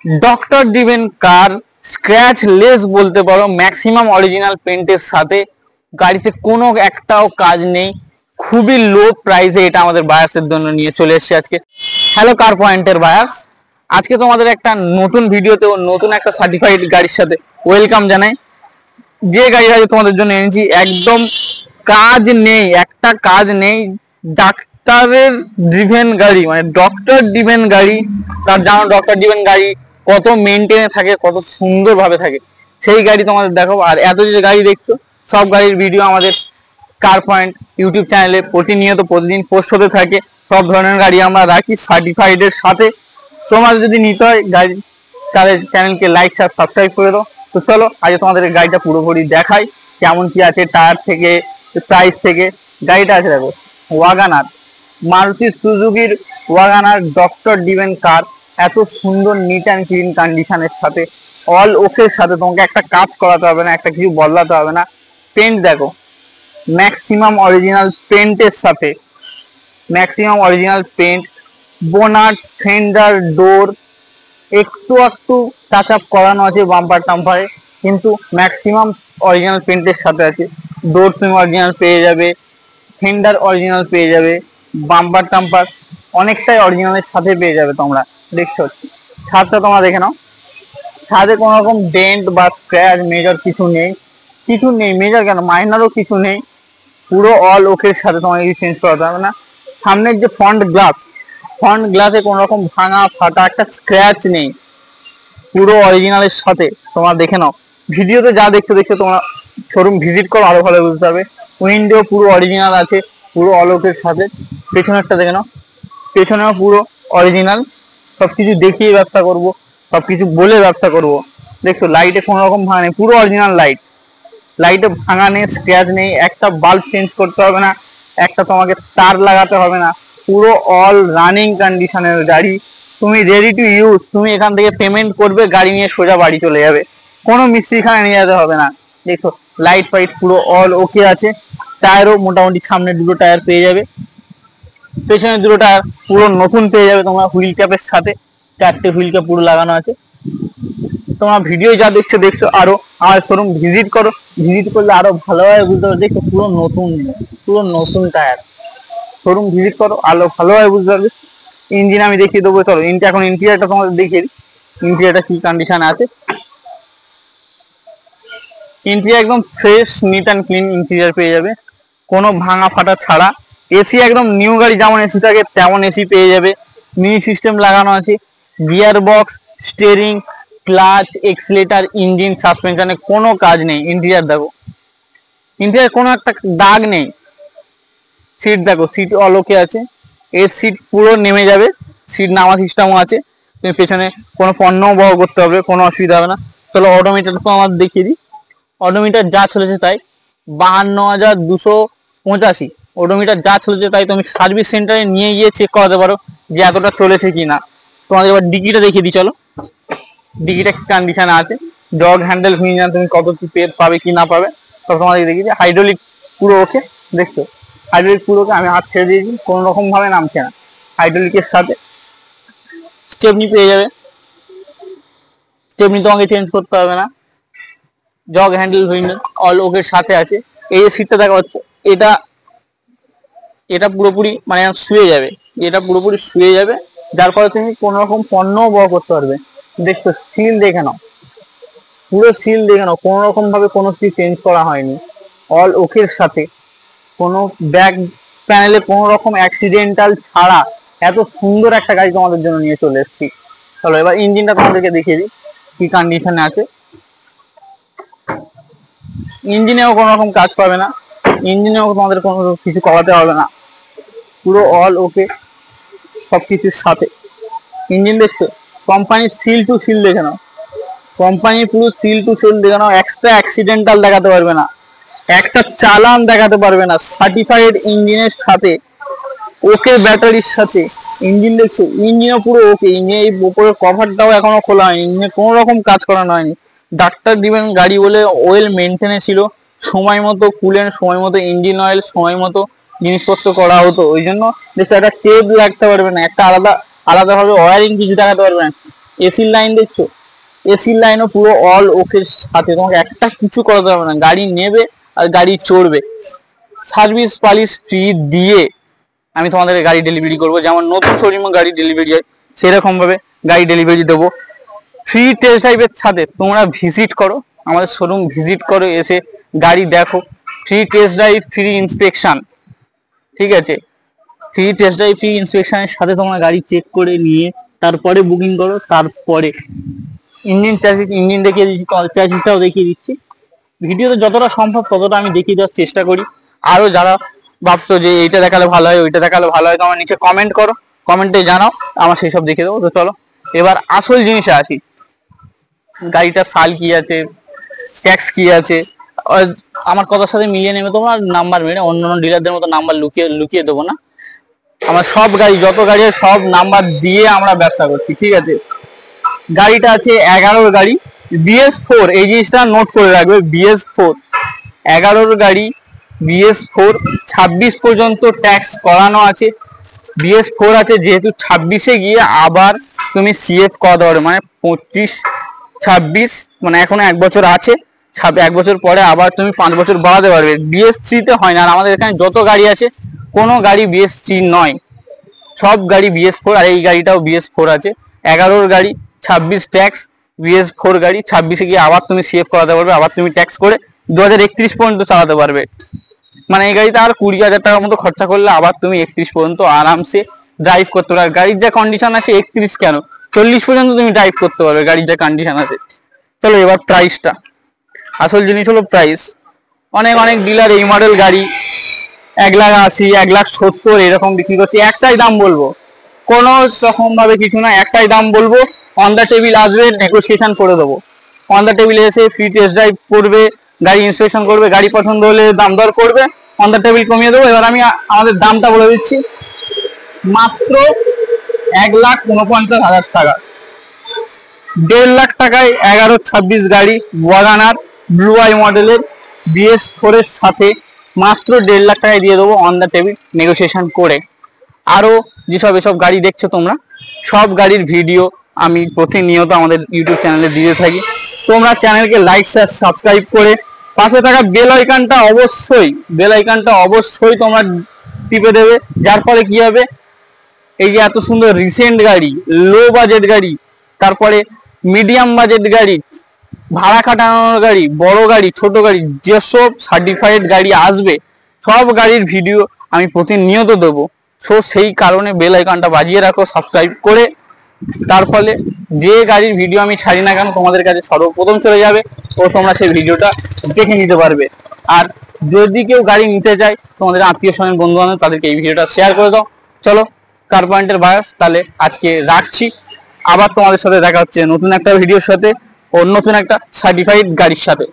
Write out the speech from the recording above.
Doctor ডিভেন কার scratch less বলতে পারো, maximum original পেন্টের সাথে। গাড়িতে কোনো একটাও কাজ নেই, খুবই লো প্রাইসে এটা আমাদের বায়ার্সের জন্য নিয়ে চলে এসেছি আজকে। হ্যালো কার পয়েন্টের বায়ার্স, আজকে তোমাদের একটা নতুন ভিডিওতে নতুন একটা সার্টিফাইড গাড়ির সাথে ওয়েলকাম জানাই। যে গাড়িটা তোমাদের জন্য এনেছি একদম কাজ নেই, একটা কাজ নেই, ডাক্তারের ড্রিভেন গাড়ি, মানে ডক্টর ডিভেন গাড়ি। তার জানো ডক্টর ডিভেন গাড়ি কত মেনটেনে থাকে, কত সুন্দর ভাবে থাকে, সেই গাড়ি তোমাদের দেখাবো। আর এত যে গাড়ি দেখছো সব গাড়ির ভিডিও আমাদের কার পয়েন্ট ইউটিউব চ্যানেলে প্রতিনিয়ত প্রতিদিন পোস্ট হতে থাকে। সব ধরনের গাড়ি আমরা রাখি সার্টিফাইড এর সাথে। তোমাদের যদি নিতে হয় গাড়ি, তাহলে চ্যানেলকে লাইক আর সাবস্ক্রাইব করে দাও। তো চলো আজ তোমাদের গাড়িটা পুরোপুরি দেখাই, কেমন কি আছে, টায়ার থেকে প্রাইস থেকে। গাড়িটা আছে দেখো ওয়াগানার, মারুতি সুজুকির ওয়াগানার ডক্টর ডিভেন কার। এত সুন্দর নিট অ্যান্ড ক্লিন কন্ডিশনের সাথে, অল ওকের সাথে, তোমাকে একটা কাজ করাতে হবে না, একটা কিছু বদলাতে হবে না। পেন্ট দেখো ম্যাক্সিমাম অরিজিনাল পেন্টের সাথে, maximum original paint. Bonnet, fender, door একটু একটু টাচ আপ করানো আছে বাম্পার টাম্পারে, কিন্তু ম্যাক্সিমাম অরিজিনাল পেন্টের সাথে আছে। ডোর তুমি অরিজিনাল পেয়ে যাবে, ফেন্ডার অরিজিনাল পেয়ে যাবে, বাম্পার টাম্পার অনেকটাই অরিজিনালের সাথে পেয়ে যাবে তোমরা। দেখছো ছাদটা তোমরা দেখে নাও, ছাদে কোনো রকম ডেন্ট বা স্ক্র্যাচ মেজর কিছু নেই, কিছু নেই মেজর, কেন মাইনারও কিছু নেই। পুরো অল ওকের সাথে, তোমাকে কিছু চেঞ্জ করাতে হবে না। সামনের যে ফ্রন্ট গ্লাস, ফ্রন্ট গ্লাসে কোনো রকম ভাঙা ফাটা একটা স্ক্র্যাচ নেই, পুরো অরিজিনালের সাথে। তোমরা দেখে নাও, ভিডিওতে যা দেখতে তোমরা শোরুম ভিজিট করো আরো ভালো বুঝতে পারবে। উইন্ডো পুরো অরিজিনাল আছে, পুরো অলোকের সাথে। পেছনেরটা দেখে নাও, পেছনেও পুরো অরিজিনাল। সবকিছু দেখিয়ে ব্যবসা করব, সবকিছু বলে ব্যবসা করব। দেখছো লাইটে কোনো রকম ভাঙা নেই, পুরো অরিজিনাল লাইট, লাইটে ভাঙা নেই, স্ক্র্যাচ নেই। একটা বাল্ব চেঞ্জ করতে হবে না, একটা তোমাকে তার লাগাতে হবে না, পুরো অল রানিং কন্ডিশনের গাড়ি। তুমি রেডি টু ইউজ, তুমি এখান থেকে পেমেন্ট করবে, গাড়ি নিয়ে সোজা বাড়ি চলে যাবে, কোনো মিস্ত্রিখানে নিয়ে যেতে হবে না। দেখো লাইট ফাইট পুরো অল ওকে আছে। টায়ারও মোটামুটি সামনে দুটো টায়ার পেয়ে যাবে, পেছনে দুটো টায়ার পুরো নতুন পেয়ে যাবে তোমরা হুইল ক্যাপের সাথে। চারটে হুইল ক্যাপ পুরো লাগানো আছে। তোমরা ভিডিও যা দেখছো আরো আমার শোরুম ভিজিট করো, ভিজিট করলে আরো ভালোভাবে বুঝতে পারবে। দেখো পুরো নতুন, পুরো নতুন টায়ার। শোরুম ভিজিট করো আরো ভালোভাবে বুঝতে পারবে। ইঞ্জিন আমি দেখিয়ে দেবো, চলো এখন ইন্টেরিয়রটা তোমাদের দেখিয়ে দিই, ইন্টেরিয়রটা কি কন্ডিশন আছে। ইন্টেরিয়র একদম fresh neat and clean interior পেয়ে যাবে, কোনো ভাঙা ফাটা ছাড়া। এসি একদম নিউ গাড়ি যেমন এসি থাকে তেমন এসি পেয়ে যাবে। মিনি সিস্টেম লাগানো আছে, gear box, steering, clutch, accelerator, engine, সাসপেনশনে কোনো কাজ নেই। ইন্টেরিয়র দেখো, ইন্টেরিয়র কোনো একটা দাগ নেই। সিট দেখো, সিট অলোকে আছে, এর সিট পুরো নেমে যাবে, সিট নামা সিস্টেমও আছে। তুমি পেছনে কোনো পণ্যও বহন করতে হবে, কোনো অসুবিধা হবে না। চলো অটোমিটার তো আমার দেখিয়ে দিই। অডোমিটার যা চলেছে তাই 52,285। অডোমিটার যা চলেছে তাই, তুমি সার্ভিস সেন্টারে নিয়ে গিয়ে চেক করাতে পারো যে এতটা চলেছে কিনা। তোমাদের এবার ডিকিটা দেখিয়ে দিই, চলো ডিকিটা কি কন্ডিশনে আছে। ডগ হ্যান্ডেল ফিঙ্গার তুমি কত কি পাবে কি না পাবে সব তোমাদের দেখিয়ে দিই। হাইড্রোলিক পুরো ওকে, দেখছো হাইড্রোলিক পুরো ওকে, আমি হাত ছেড়ে দিয়েছি, কোনো রকম ভাবে নামছে না। হাইড্রোলিকের সাথে স্টেপনি পেয়ে যাবে, স্টেপনি তোমাকে চেঞ্জ করতে হবে না। জগ হ্যান্ডেল উইন্ডো অল ওকের সাথে আছে। এই যে সিটটা দেখা যাচ্ছে, এটা এটা পুরোপুরি মানে শুয়ে যাবে, এটা পুরোপুরি শুয়ে যাবে, যার ফলে তুমি কোনো রকম পণ্যও বহন করতে পারবে। দেখছো সিল দেখে নাও, পুরো সিল দেখে নাও, কোনো রকম ভাবে কোনো কিছু চেঞ্জ করা হয়নি, অল ওকের সাথে। কোনো ব্যাক প্যানেলে কোনো রকম অ্যাক্সিডেন্টাল ছাড়া এত সুন্দর একটা গাড়ি তোমাদের জন্য নিয়ে চলে এসেছি। চলো এবার ইঞ্জিনটা তোমাদেরকে দেখিয়ে দিই কি কন্ডিশনে আছে। ইঞ্জিনেও কোনো রকম কাজ পাবে না, ইঞ্জিনেও তোমাদের কোনো কিছু করাতে হবে না, পুরো অল ওকে সবকিছুর সাথে। ইঞ্জিন দেখছো, কোম্পানি সিল টু সিল দেখে নাও, কোম্পানি পুরো সিল টু সিল দেখে নাও। এক্সট্রা অ্যাক্সিডেন্টাল দেখাতে পারবে না, একটা চালান দেখাতে পারবে না। সার্টিফাইড ইঞ্জিনের সাথে, ওকে ব্যাটারির সাথে ইঞ্জিন দেখছো, ইঞ্জিনও পুরো ওকে। ইঞ্জিন এই উপরের কভারটাও এখনো খোলা হয়নি, ইঞ্জিনে কোনো রকম কাজ করানো হয়নি। ডাক্তার দিবেন গাড়ি বলে ওয়েল মেনটেনে ছিল, সময় মতো কুলেন্ট, সময় মতো ইঞ্জিন অয়েল, সময় মতো জিনিসপত্র করা হতো। ওই জন্য দেখো একটা টেপ লাগতে পারবে না, একটা আলাদাভাবে ওয়ারিং কিছু দেখাতে পারবে না। এসির লাইন দেখছো, এসির লাইনও পুরো অল ওকের সাথে, তোমাকে একটা কিছু করাতে হবে না, গাড়ি নেবে আর গাড়ি চড়বে। সার্ভিস পালিশ ফ্রি দিয়ে আমি তোমাদেরকে গাড়ি ডেলিভারি করবো, যেমন নতুন শোরুমে গাড়ি ডেলিভারি হয় সেরকম ভাবে গাড়ি ডেলিভারি দেবো। ফ্রি টেস্ট ড্রাইভের সাথে তোমরা ভিজিট করো, আমাদের শোরুম ভিজিট করো, এসে গাড়ি দেখো। Free test drive, free inspection, ঠিক আছে? ফ্রি টেস্ট ড্রাইভ, ফ্রি ইন্সপেকশনের সাথে তোমরা গাড়ি চেক করে নিয়ে তারপরে বুকিং করো। তারপরে ইঞ্জিন দেখিয়ে দিচ্ছি, কল চার্জিংটাও দেখিয়ে দিচ্ছি। ভিডিওতে যতটা সম্ভব ততটা আমি দেখিয়ে দেওয়ার চেষ্টা করি। আরো যারা ভাবছো যে এইটা দেখালে ভালো হয়, ওইটা দেখালে ভালো হয়, তোমার নিচে কমেন্ট করো, কমেন্টে জানাও, আমার সেই সব দেখিয়ে দেবো। তো চলো এবার আসল জিনিসে আসি, গাড়িটার সাল কি আছে, ট্যাক্স কি আছে, আমার কথার সাথে মিলিয়ে নেবে তোমার নাম্বার মেরে, অন্য ডিলারদের মতো নাম্বার লুকিয়ে দেবো না। আমার সব গাড়ি, যত গাড়ি সব নাম্বার দিয়ে আমরা ব্যবসা করছি, ঠিক আছে? গাড়িটা আছে 11 গাড়ি, BS4, এই জিনিসটা নোট করে রাখবে, BS4 11 গাড়ি, BS4 26 পর্যন্ত ট্যাক্স করানো আছে। BS4 আছে, যেহেতু 26-এ গিয়ে আবার তুমি CF করাতে পারবে, মানে 25 26, মানে এখনো 1 বছর আছে, 1 বছর পরে আবার তুমি 5 বছর বাড়াতে পারবে। BS3-তে হয় না, আর আমাদের এখানে যত গাড়ি আছে কোনো গাড়ি BS3 নয়, সব গাড়ি BS4। আর এই গাড়িটাও BS4 আছে, 11 গাড়ি, 26 ট্যাক্স, BS4 গাড়ি, 26-এ গিয়ে আবার তুমি CF করাতে পারবে, আবার তুমি ট্যাক্স করে 2031 পর্যন্ত চালাতে পারবে। মানে এই গাড়িতে আর 20,000 টাকার মতো খরচা করলে আবার তুমি 31 পর্যন্ত আরামসে ড্রাইভ করতে পারবে। গাড়ির যা কন্ডিশন আছে 31 কেন, 40 পর্যন্ত তুমি ড্রাইভ করতে পারবে, গাড়ির যা কন্ডিশন আছে। চলো এবার প্রাইসটা, আসল জিনিস হলো প্রাইস। অনেক ডিলার এই মডেল গাড়ি 1,80,000, 1,70,000 এরকম বিক্রি করছে। একটাই দাম বলবো, কোনো রকম ভাবে কিছু না, একটাই দাম বলবো। অন দ্য টেবিল আসবে, নেগোসিয়েশন করে দেবো। অন দ্য টেবিলে এসে ফ্রি টেস্ট ড্রাইভ করবে, গাড়ি ইন্সপেকশন করবে, গাড়ি পছন্দ হলে দাম দর করবে, অন দ্য টেবিল কমিয়ে দেবো। এবার আমি আমাদের দামটা বলে দিচ্ছি, মাত্র 1,49,000 টাকা, 1.5 লাখ টাকায় 11-26 গাড়ি ওয়াগানার ব্লু আই মডেলের BS4 এর সাথে মাত্র 1.5 লাখ টাকায় দিয়ে দেবো, অন দ্য টেবিল নেগোসিয়েশন করে। আরো যেসব এসব গাড়ি দেখছো তোমরা, সব গাড়ির ভিডিও আমি প্রতিনিয়ত আমাদের ইউটিউব চ্যানেলে দিতে থাকি। তোমরা চ্যানেলকে লাইক শেয়ার সাবস্ক্রাইব করে পাশে থাকা বেল আইকনটা অবশ্যই তোমরা টিপে দেবে, যার ফলে কি হবে, এই যে এত সুন্দর রিসেন্ট গাড়ি, লো বাজেট গাড়ি, তারপরে মিডিয়াম বাজেট গাড়ি, ভাড়া খাটানোর গাড়ি, বড় গাড়ি, ছোট গাড়ি, যেসব সার্টিফাইড গাড়ি আসবে সব গাড়ির ভিডিও আমি প্রতিনিয়ত দেবো। সো সেই কারণে বেল আইকনটা বাজিয়ে রাখো সাবস্ক্রাইব করে, তার ফলে যে গাড়ির ভিডিও আমি ছাড়ি না কেন তোমাদের কাছে সর্বপ্রথম চলে যাবে ও তোমরা সেই ভিডিওটা দেখে নিতে পারবে। আর যদি কেউ গাড়ি নিতে চায়, তোমাদের আত্মীয় স্বজন বন্ধু বান্ধব, তাদেরকে এই ভিডিওটা শেয়ার করে দাও। চলো কার পয়েন্টের বায়াস, তাহলে আজকে রাখছি, আবার তোমাদের সাথে দেখা হচ্ছে নতুন একটা ভিডিওর সাথে ও নতুন একটা সার্টিফাইড গাড়ির সাথে।